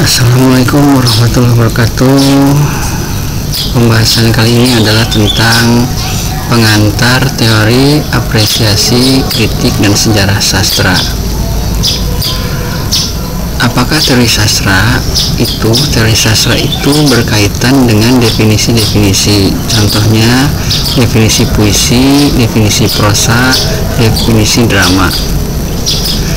Assalamualaikum warahmatullahi wabarakatuh. Pembahasan kali ini adalah tentang pengantar teori, apresiasi, kritik, dan sejarah sastra. Apakah teori sastra itu? Teori sastra itu berkaitan dengan definisi-definisi. Contohnya definisi puisi, definisi prosa, definisi drama.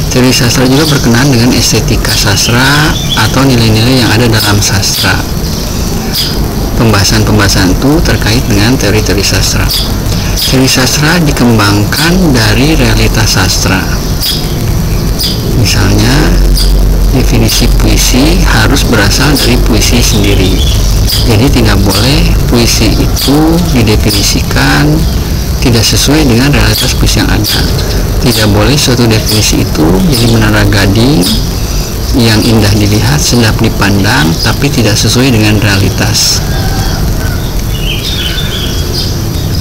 Teori sastra juga berkenaan dengan estetika sastra atau nilai-nilai yang ada dalam sastra. Pembahasan-pembahasan itu terkait dengan teori-teori sastra. Teori sastra dikembangkan dari realitas sastra. Misalnya, definisi puisi harus berasal dari puisi sendiri. Jadi tidak boleh puisi itu didefinisikan tidak sesuai dengan realitas puisi yang ada. Tidak boleh suatu definisi itu jadi menara gading yang indah dilihat, sedap dipandang, tapi tidak sesuai dengan realitas.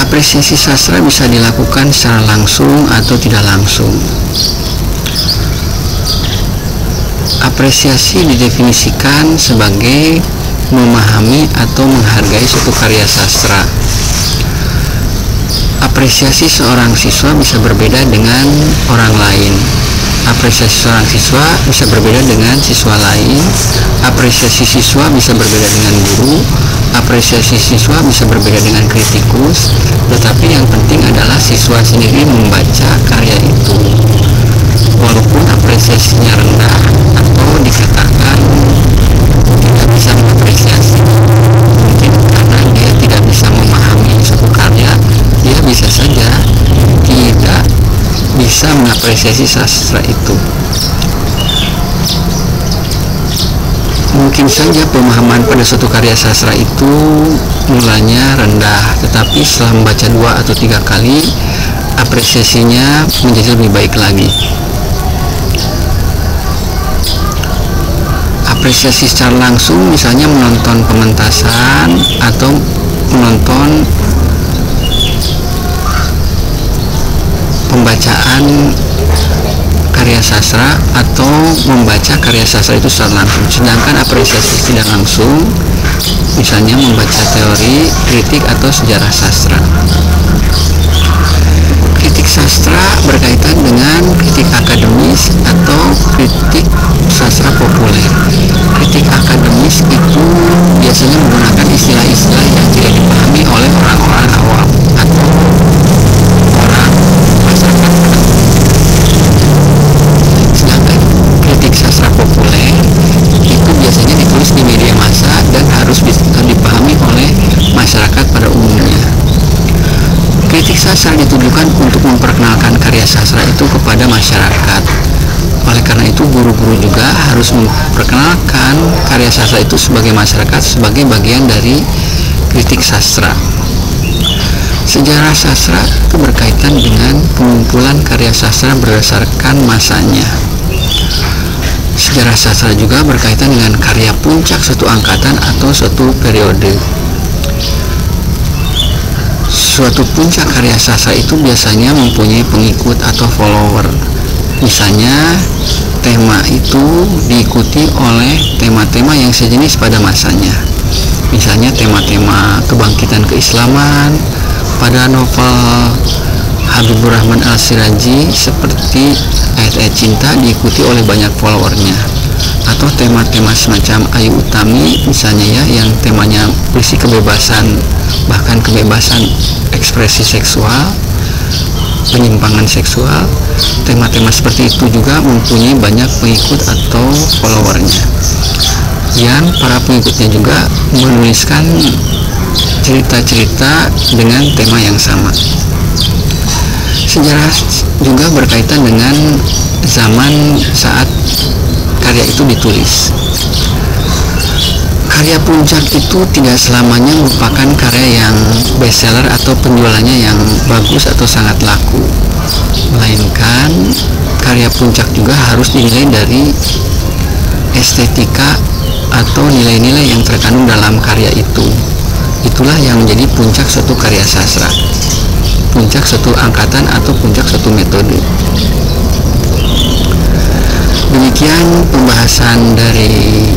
Apresiasi sastra bisa dilakukan secara langsung atau tidak langsung. Apresiasi didefinisikan sebagai memahami atau menghargai suatu karya sastra. Apresiasi seorang siswa bisa berbeda dengan orang lain. Apresiasi seorang siswa bisa berbeda dengan siswa lain. Apresiasi siswa bisa berbeda dengan guru. Apresiasi siswa bisa berbeda dengan kritikus. Tetapi yang penting adalah siswa sendiri membaca karya itu. Walaupun apresiasinya rendah atau dikatakan tidak bisa mengapresiasi, mungkin karena dia tidak bisa memahami suatu karya, dia bisa saja tidak bisa mengapresiasi sastra itu. Mungkin saja pemahaman pada suatu karya sastra itu mulanya rendah, tetapi setelah membaca 2 atau 3 kali, apresiasinya menjadi lebih baik lagi. Apresiasi secara langsung misalnya menonton pementasan atau menonton pembacaan karya sastra atau membaca karya sastra itu secara langsung. Sedangkan apresiasi tidak langsung misalnya membaca teori, kritik, atau sejarah sastra. Kritik sastra berkaitan dengan kritik akademis atau kritik sastra populer. Kritik akademis itu biasanya menggunakan istilah-istilah yang tidak dipahami oleh orang-orang awam atau orang masyarakat. Sedangkan kritik sastra populer itu biasanya ditulis di media massa dan harus bisa dipahami oleh masyarakat pada umumnya. Kritik sastra ditujukan untuk memperkenalkan karya sastra itu kepada masyarakat. Oleh karena itu, guru-guru juga harus memperkenalkan karya sastra itu sebagai masyarakat sebagai bagian dari kritik sastra. Sejarah sastra itu berkaitan dengan pengumpulan karya sastra berdasarkan masanya. Sejarah sastra juga berkaitan dengan karya puncak suatu angkatan atau suatu periode. Suatu puncak karya sastra itu biasanya mempunyai pengikut atau follower. Misalnya, tema itu diikuti oleh tema-tema yang sejenis pada masanya. Misalnya tema-tema kebangkitan keislaman pada novel Habibur Rahman Al-Siraji seperti ayat-ayat cinta diikuti oleh banyak followernya. Atau tema-tema semacam Ayu Utami misalnya ya, yang temanya berisi kebebasan, bahkan kebebasan ekspresi seksual, penyimpangan seksual. Tema-tema seperti itu juga mempunyai banyak pengikut atau followernya, yang para pengikutnya juga menuliskan cerita-cerita dengan tema yang sama. Sejarah juga berkaitan dengan zaman saat karya itu ditulis. Karya puncak itu tidak selamanya merupakan karya yang bestseller atau penjualannya yang bagus atau sangat laku, melainkan karya puncak juga harus dinilai dari estetika atau nilai-nilai yang terkandung dalam karya itu. Itulah yang menjadi puncak suatu karya sastra, puncak suatu angkatan atau puncak suatu metode. Demikian pembahasan dari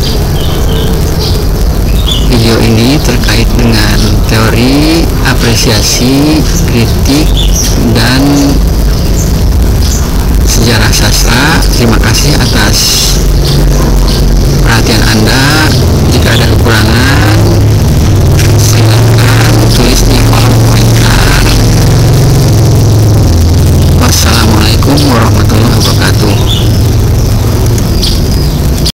video ini terkait dengan teori, apresiasi, kritik, dan sejarah sastra. Terima kasih atas